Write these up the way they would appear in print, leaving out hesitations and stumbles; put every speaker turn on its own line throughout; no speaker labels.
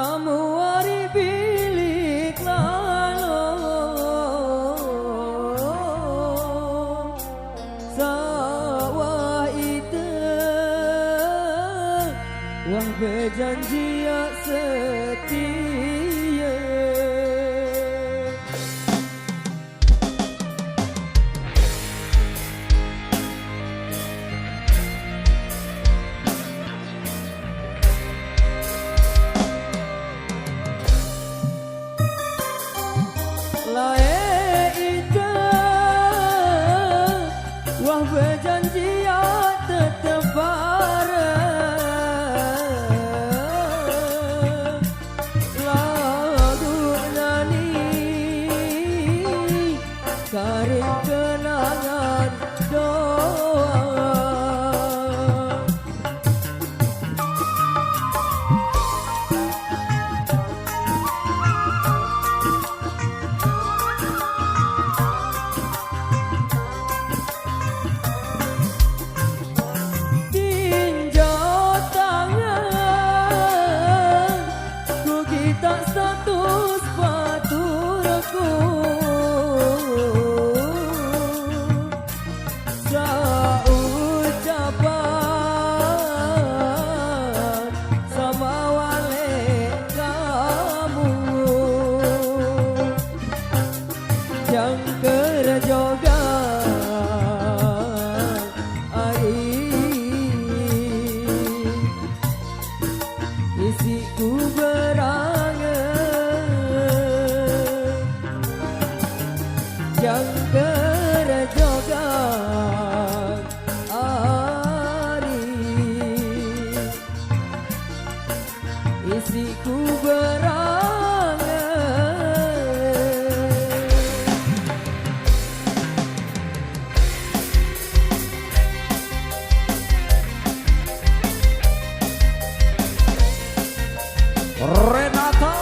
kamu wari bilik lalu sawah itu wah berjanji ya setia. Wah berjanji ya tetap bareng lagu nani karin kenangan doa. Tak status paturku seucapan sama wale kamu yang kerjogan ari isiku yang kerjogan ari isiku berangan. Renata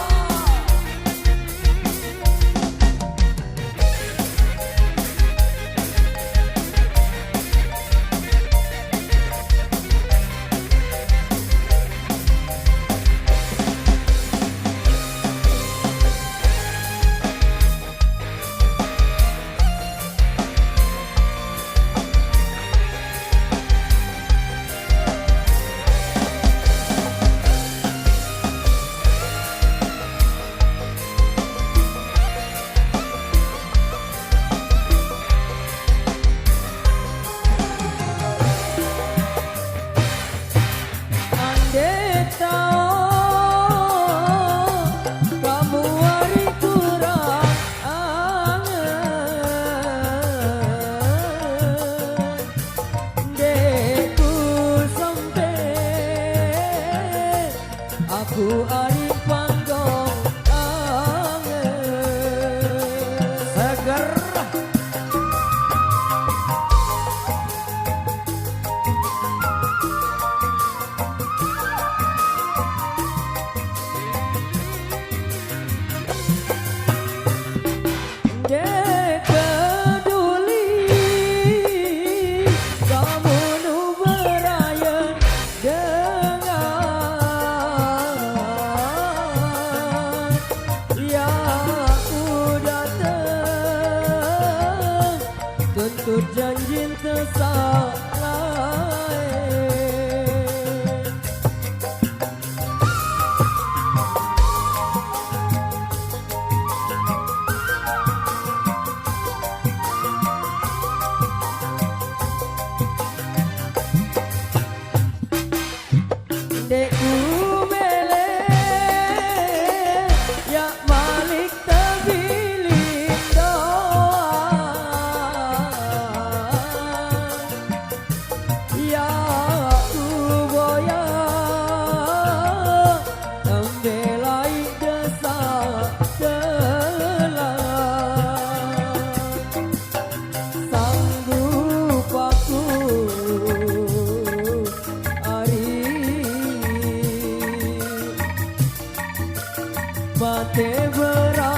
aku ari panggong angen seger dek peduli kamu nu berayan tuntut janji tersalah. Dekku mele ya malik terbilik doa ya uboya membelai desa telah sanggup aku bate berat.